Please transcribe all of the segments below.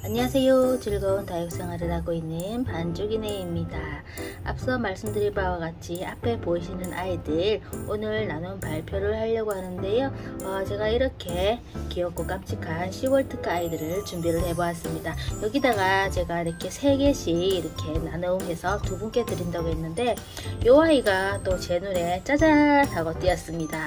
안녕하세요. 즐거운 다육생활을 하고 있는 반죽이네입니다. 앞서 말씀드린 바와 같이 앞에 보이시는 아이들 오늘 나눔 발표를 하려고 하는데요. 제가 이렇게 귀엽고 깜찍한 10월 특가 아이들을 준비를 해보았습니다. 여기다가 제가 이렇게 3개씩 이렇게 나눔해서 2분께 드린다고 했는데 이 아이가 또 제 눈에 짜잔 하고 띄었습니다.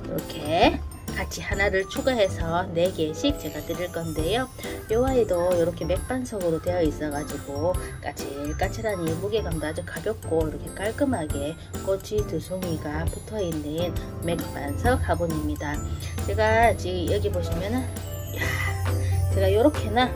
이렇게 같이 하나를 추가해서 4개씩 제가 드릴 건데요. 이 아이도 이렇게 맥반석으로 되어 있어 가지고 까칠까칠하니 무게감도 아주 가볍고 이렇게 깔끔하게 꽃이 2송이가 붙어 있는 맥반석 화분입니다. 제가 지금 여기 보시면은 제가 이렇게나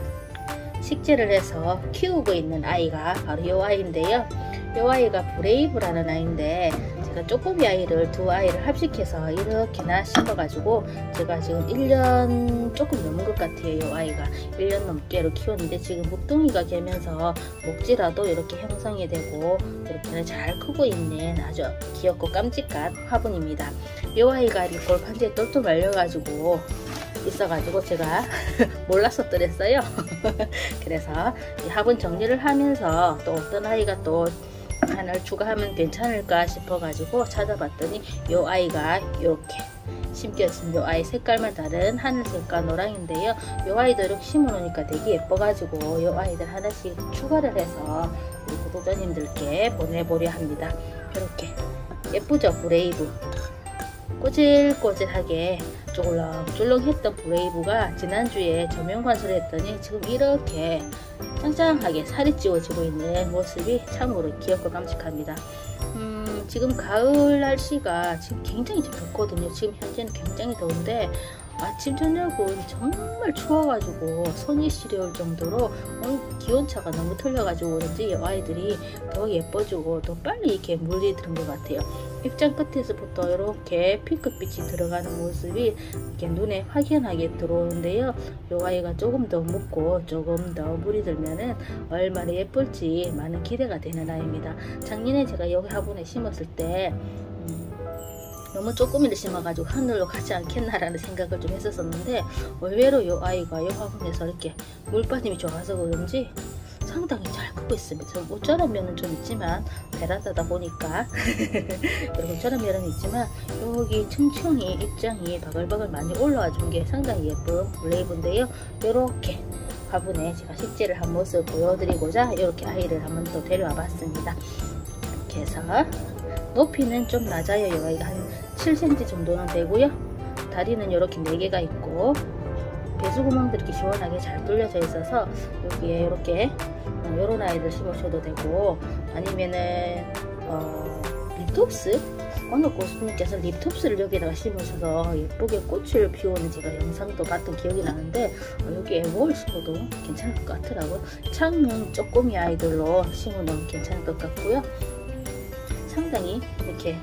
식재를 해서 키우고 있는 아이가 바로 이 아이인데요. 이 아이가 브레이브라는 아이인데 제가 쪼꼬미 아이를 2아이를 합식해서 이렇게나 심어가지고 제가 지금 1년 조금 넘은 것 같아요. 이 아이가 1년 넘게로 키웠는데 지금 묵둥이가 개면서 목지라도 이렇게 형성이 되고 이렇게는 잘 크고 있는 아주 귀엽고 깜찍한 화분입니다. 이 아이가 이렇게 골판지에 똘똘 말려가지고 있어가지고 제가 몰랐었더랬어요. 그래서 이 화분 정리를 하면서 또 어떤 아이가 또 하나를 추가하면 괜찮을까 싶어가지고 찾아봤더니 이 아이가 이렇게 심겨진 이 아이 색깔만 다른 하늘색과 노랑인데요. 이 아이도 이렇게 심어놓으니까 되게 예뻐가지고 이 아이들 하나씩 추가를 해서 우리 구독자님들께 보내보려 합니다. 이렇게 예쁘죠? 브레이브 꼬질꼬질하게 쫄렁쫄렁했던 브레이브가 지난주에 조명 관찰을 했더니 지금 이렇게 짱짱하게 살이 찌워지고 있는 모습이 참으로 귀엽고 깜찍합니다. 지금 가을 날씨가 지금 굉장히 덥거든요. 지금 현재는 굉장히 더운데 아침 저녁은 정말 추워가지고 손이 시려울 정도로 기온차가 너무 틀려가지고 그런지 아이들이 더 예뻐지고 더 빨리 이렇게 물들은 것 같아요. 입장 끝에서부터 이렇게 핑크빛이 들어가는 모습이 이렇게 눈에 확연하게 들어오는데요. 이 아이가 조금 더 묵고 조금 더 물이 들면은 얼마나 예쁠지 많은 기대가 되는 아이입니다. 작년에 제가 여기 화분에 심었을 때 너무 조그미를 심어가지고 하늘로 가지 않겠나라는 생각을 좀 했었는데 의외로 이 아이가 이 화분에서 이렇게 물빠짐이 좋아서 그런지 상당히 잘 크고 있습니다. 모짜란 면은 좀 있지만 베란다다 보니까 이렇게 모짜란 면은 있지만 여기 층층이 입장이 바글바글 많이 올라와 준 게 상당히 예쁜 블레이브인데요. 이렇게 화분에 제가 식재를 한 모습 보여드리고자 이렇게 아이를 한번 또 데려와 봤습니다. 이렇게 해서 높이는 좀 낮아요. 이 아이가 한 7cm 정도는 되고요. 다리는 이렇게 4개가 있고 배수구멍도 이렇게 시원하게 잘 뚫려져 있어서 여기에 이렇게 이런 아이들 심으셔도 되고 아니면은 립톱스 어느 고수님께서 립톱스를 여기다가 심으셔서 예쁘게 꽃을 피우는 제가 영상도 봤던 기억이 나는데 여기 애월 심어도 괜찮을 것 같더라고요. 창문 쪼꼬미 아이들로 심으면 괜찮을 것 같고요. 상당히 이렇게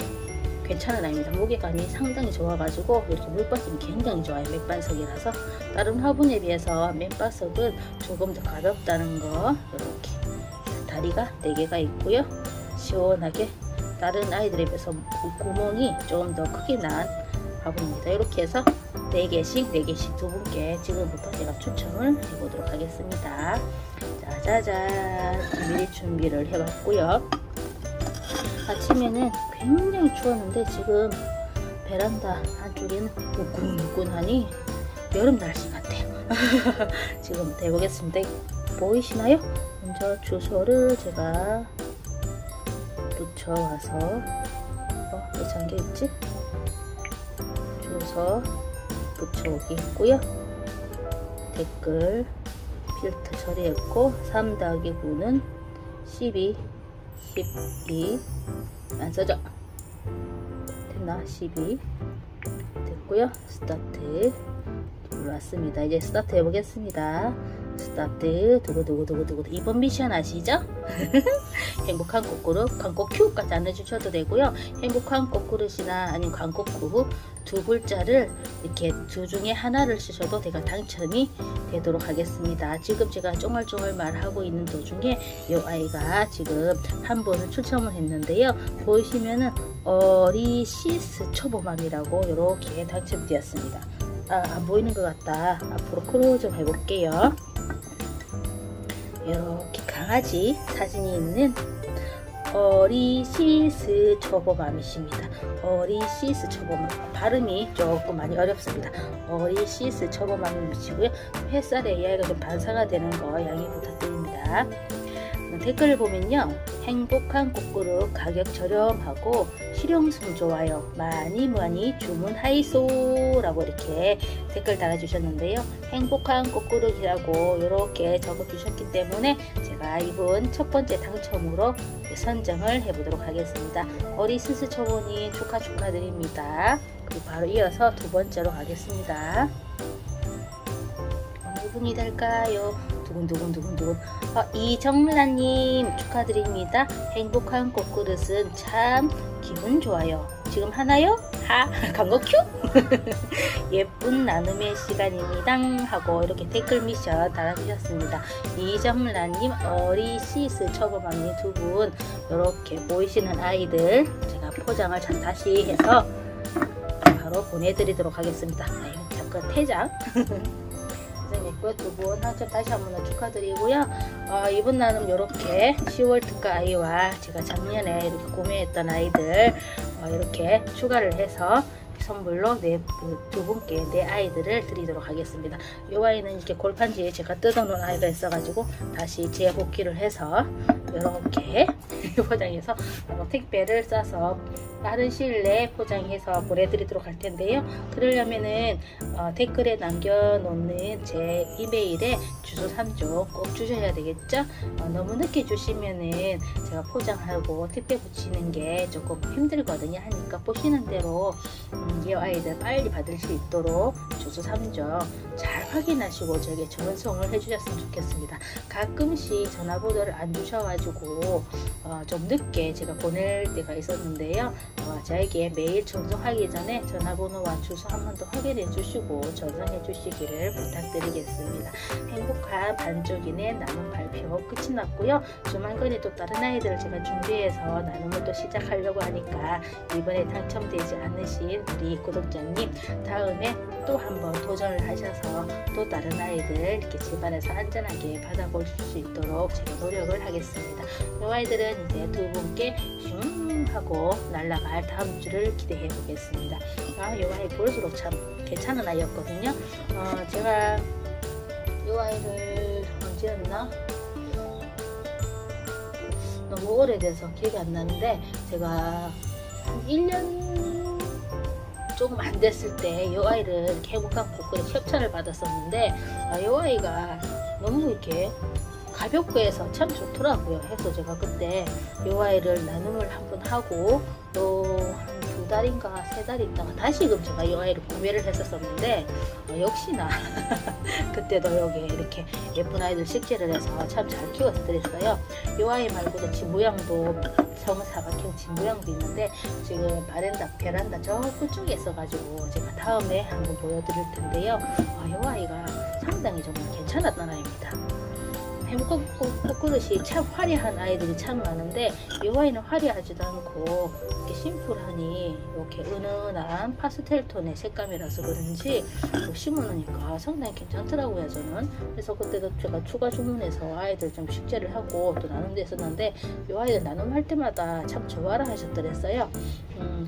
괜찮은 아이입니다. 무게감이 상당히 좋아가지고 이렇게 물빠짐이 굉장히 좋아요. 맥반석이라서 다른 화분에 비해서 맥반석은 조금 더 가볍다는 거. 이렇게 다리가 4개가 있고요. 시원하게 다른 아이들에 비해서 구멍이 조금 더 크게 난 화분입니다. 이렇게 해서 4개씩 2분께 지금부터 제가 추첨을 해보도록 하겠습니다. 짜자잔 미리 준비를 해봤고요. 아침에는 굉장히 추웠는데 지금 베란다 한쪽에는 우끈우끈하니 여름 날씨 같아요. 지금 해보겠습니다. 보이시나요? 먼저 주소를 제가 붙여와서 왜 잠겨 있지? 주소 붙여오기 있고요. 댓글 필터 처리했고 3-9는 12 안 써져. 됐나? 12 됐고요. 스타트 눌렀습니다. 이제 스타트 해보겠습니다. 스타트 두구두구두구두구. 이번 미션 아시죠? 행복한 꽃그릇, 광꽃큐까지 안 해주셔도 되고요. 행복한 꽃그릇이나 아니면 광꽃큐 2글자를 이렇게 2 중에 하나를 쓰셔도 제가 당첨이 되도록 하겠습니다. 지금 제가 쫑알쫑알 말하고 있는 도중에 이 아이가 지금 한 분을 추첨을 했는데요. 보이시면은 어리시스 초보맘이라고 이렇게 당첨되었습니다. 안 보이는 것 같다. 앞으로 크로 좀 해볼게요. 이렇게 강아지 사진이 있는 어리시스 초보맘이십니다. 어리시스 초보맘, 발음이 조금 많이 어렵습니다. 어리시스 초보맘이시고요. 햇살에 이하가 좀 반사가 되는 거 양해 부탁드립니다. 댓글을 보면요, 행복한 꽃그룹 가격 저렴하고 실용성 좋아요, 많이 주문하이소 라고 이렇게 댓글 달아주셨는데요. 행복한 꽃그룹이라고 이렇게 적어주셨기 때문에 제가 이분 첫 번째 당첨으로 선정을 해보도록 하겠습니다. 어리시스 초보님 축하드립니다. 그리고 바로 이어서 두 번째로 가겠습니다. 어느 분이 될까요? 두근두근. 이정란님 축하드립니다. 행복한 꽃그릇은 참 기분 좋아요. 지금 하나요? 광고 큐? 예쁜 나눔의 시간입니다 하고 이렇게 댓글 미션 달아주셨습니다. 이정란님, 어리시스 초보맘님 두 분 이렇게 보이시는 아이들 제가 포장을 다시 해서 바로 보내드리도록 하겠습니다. 잠깐 퇴장. 두 분 당첨 다시 한번 축하드리고요. 이번 나눔 이렇게 10월 특가 아이와 제가 작년에 이렇게 구매했던 아이들 이렇게 추가를 해서 선물로 두 분께 내 아이들을 드리도록 하겠습니다. 이 아이는 이렇게 골판지에 제가 뜯어놓은 아이가 있어가지고 다시 재복귀를 해서 이렇게 포장해서 택배를 싸서 빠른 시일 내에 포장해서 보내드리도록 할 텐데요. 그러려면은 댓글에 남겨놓는 제 이메일에 주소 3종 꼭 주셔야 되겠죠. 너무 늦게 주시면은 제가 포장하고 택배 붙이는 게 조금 힘들거든요. 하니까 보시는 대로 이 아이들 빨리 받을 수 있도록 주소 3종 잘 확인하시고 저에게 전송을 해주셨으면 좋겠습니다. 가끔씩 전화번호를 안 주셔가지고 좀 늦게 제가 보낼 때가 있었는데요. 저에게 메일 전송하기 전에 전화번호와 주소 한 번 더 확인해 주시고 전송해 주시기를 부탁드리겠습니다. 행복한 반쪽인의 나눔 발표 끝이 났고요. 조만간에 또 다른 아이들을 제가 준비해서 나눔을 또 시작하려고 하니까 이번에 당첨되지 않으신 우리 구독자님 다음에 또 한번 도전을 하셔서 또 다른 아이들 이렇게 집안에서 안전하게 받아볼 수 있도록 제가 노력을 하겠습니다. 이 아이들은 이제 두 분께 슝 하고 날아갈 다음 주를 기대해 보겠습니다. 이 아이 볼수록 참 괜찮은 아이였거든요. 제가 이 아이를 언제였나? 너무 오래돼서 기억이 안 나는데 제가 한 1년 조금 안 됐을 때 이 아이를 이렇게 행복한 꽃그룹 협찬을 받았었는데 이 아이가 너무 이렇게 가볍고 해서 참 좋더라고요. 해서 제가 그때 이 아이를 나눔을 한번 하고 또 한 2달인가 3달 있다가 다시금 제가 이 아이를 구매를 했었는데 역시나 그때도 여기 이렇게 예쁜 아이들 식재를 해서 참 잘 키워서 드렸어요. 이 아이 말고도 진모양도 성사각형 진모양도 있는데 지금 베란다 저 끝쪽에 있어가지고 제가 다음에 한번 보여드릴 텐데요. 이 아이가 상당히 정말 괜찮았던 아이입니다. 행복한 꽃그릇이 참 화려한 아이들이 참 많은데 이 아이는 화려하지도 않고 이렇게 심플하니 이렇게 은은한 파스텔 톤의 색감이라서 그런지 심어놓으니까 상당히 괜찮더라고요. 저는 그래서 그때도 제가 추가 주문해서 아이들 좀 식재를 하고 또 나눔도 했었는데 이 아이들 나눔할 때마다 참 좋아라 하셨더랬어요.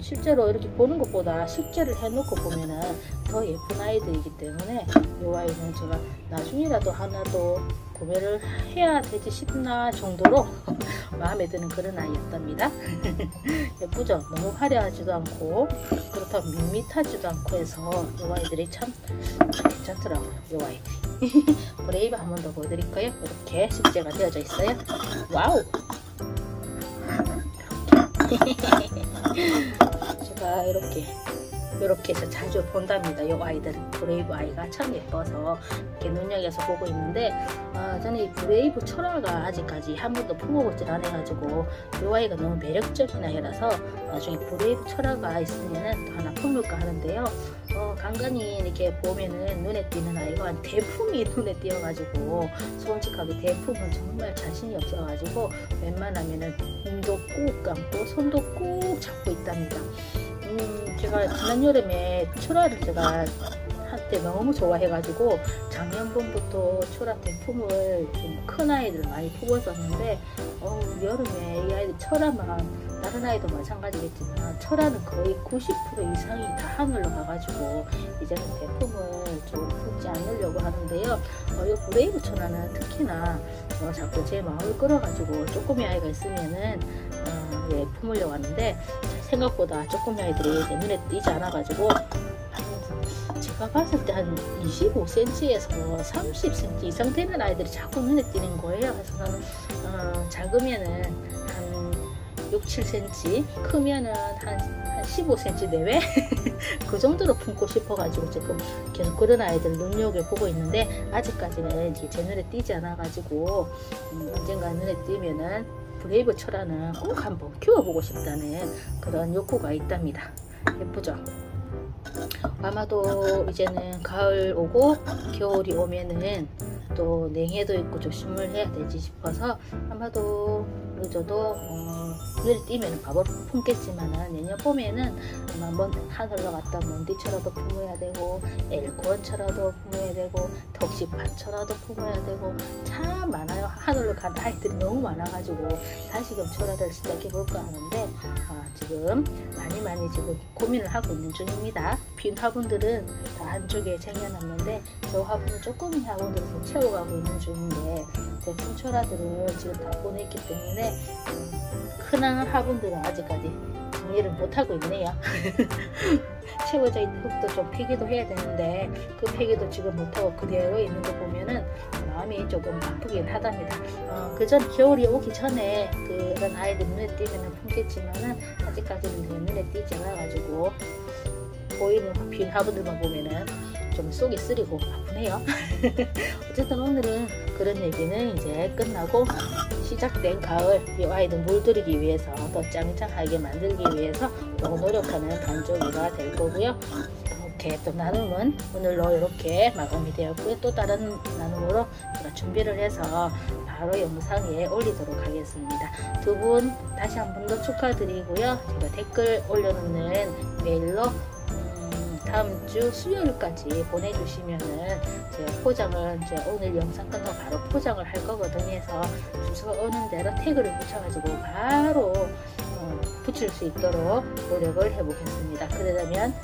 실제로 이렇게 보는 것보다 식재를 해놓고 보면은 더 예쁜 아이들이기 때문에 이 아이는 제가 나중이라도 하나 더 구매를 해야 되지 싶나 정도로 마음에 드는 그런 아이였답니다. 예쁘죠? 너무 화려하지도 않고 그렇다고 밋밋하지도 않고 해서 이 아이들이 참 괜찮더라고요. 이 아이 브레이브 한 번 더 보여드릴까요? 이렇게 식재가 되어져 있어요. 와우! 제가 이렇게 해서 자주 본답니다. 이 아이들은 브레이브 아이가 참 예뻐서 이렇게 눈여겨서 보고 있는데 저는 이 브레이브 철화가 아직까지 한 번도 품어보질 않아가지고 이 아이가 너무 매력적인 아이라서 나중에 브레이브 철화가 있으면은 또 하나 품을까 하는데요. 간간히 이렇게 보면은 눈에 띄는 아이가 대품이 눈에 띄어가지고 솔직하게 대품은 정말 자신이 없어가지고 웬만하면은 눈도 꾹 감고 손도 꾹 잡고 있답니다. 제가 지난 여름에 철화를 제가 한때 너무 좋아해가지고 작년봄부터 초라템 품을 좀 큰 아이들 많이 품었었는데 여름에 이 아이들 철화만 다른 아이도 마찬가지겠지만 철화는 거의 90% 이상이 다 하늘로 가가지고 이제는 대품을 좀 품지 않으려고 하는데요. 이 브레이브 천화는 특히나 자꾸 제 마음을 끌어가지고 쪼꼬미 아이가 있으면은 예, 품으려고 하는데 생각보다 쪼꼬미 아이들이 제 눈에 띄지 않아가지고 제가 봤을 때 한 25cm에서 30cm 이상 되는 아이들이 자꾸 눈에 띄는 거예요. 그래서 저는 작으면은 한 6, 7cm, 크면은 한 15cm 내외? 그 정도로 품고 싶어가지고 지금 계속 그런 아이들 눈여겨보고 있는데 아직까지는 이제 제 눈에 띄지 않아가지고 언젠가 눈에 띄면은 브레이브 철화는 꼭 한번 키워보고 싶다는 그런 욕구가 있답니다. 예쁘죠? 아마도 이제는 가을 오고 겨울이 오면은 또 냉해도 있고 조심을 해야 되지 싶어서 아마도 늦어도 눈에 띄면 바로 품겠지만은 내년 봄에는 아마 하늘로 갔다 먼디처라도 품어야 되고 엘콘처라도 품어야 되고 덕시판처라도 품어야 되고 참 많아요. 하늘로 간 아이들이 너무 많아가지고 다시금 철화를 시작해 볼까 하는데 지금 많이 지금 고민을 하고 있는 중입니다. 빈 화분들은 다 한쪽에 쟁여놨는데 저 화분은 조금 화분들을 좀 채워가고 있는 중인데 대충 철화들을 지금 다 보냈기 때문에 큰 화분들은 아직까지 정리를 못하고 있네요. 채워져 있는 흙도 좀 폐기도 해야 되는데 그 폐기도 지금 못하고 그대로 있는 거 보면은 마음이 조금 아프긴 하답니다. 그전 겨울이 오기 전에 그런 아이들 눈에 띄면 품겠지만은 아직까지는 눈에 띄지 않아가지고 보이는 빈 화분들만 보면은 좀 속이 쓰리고 아프네요. 어쨌든 오늘은 그런 얘기는 이제 끝나고 시작된 가을 이 아이들 물들이기 위해서 더 짱짱하게 만들기 위해서 더 노력하는 간조기가 될 거고요. 이렇게 또 나눔은 오늘로 이렇게 마감이 되었고요. 또 다른 나눔으로 제가 준비를 해서 바로 영상에 올리도록 하겠습니다. 두 분 다시 한 번 더 축하드리고요. 제가 댓글 올려놓는 메일로 다음 주 수요일까지 보내주시면은 제가 포장을 이제 오늘 영상 끝나고 바로 포장을 할 거거든요. 해서 주소가 오는 대로 태그를 붙여가지고 바로 붙일 수 있도록 노력을 해보겠습니다. 그러려면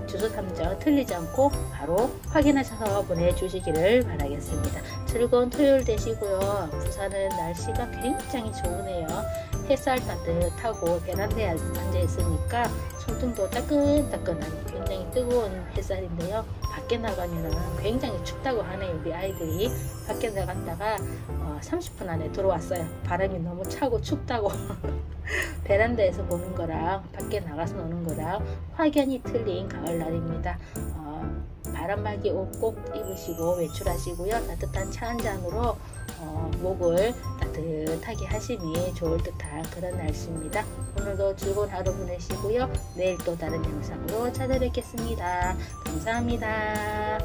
주소 탐정 틀리지 않고 바로 확인하셔서 보내주시기를 바라겠습니다. 즐거운 토요일 되시고요. 부산은 날씨가 굉장히 좋으네요. 햇살 따뜻하고 베란다에 앉아 있으니까 손등도 따끈따끈한 굉장히 뜨거운 햇살인데요. 밖에 나가면 굉장히 춥다고 하네요. 우리 아이들이 밖에 나갔다가 30분 안에 들어왔어요. 바람이 너무 차고 춥다고. 베란다에서 보는 거랑 밖에 나가서 노는 거랑 확연히 틀린 가을날입니다. 바람막이 옷 꼭 입으시고 외출하시고요. 따뜻한 차 한 잔으로 목을 따뜻하게 하심이 좋을 듯한 그런 날씨입니다. 오늘도 즐거운 하루 보내시고요. 내일 또 다른 영상으로 찾아뵙겠습니다. 감사합니다.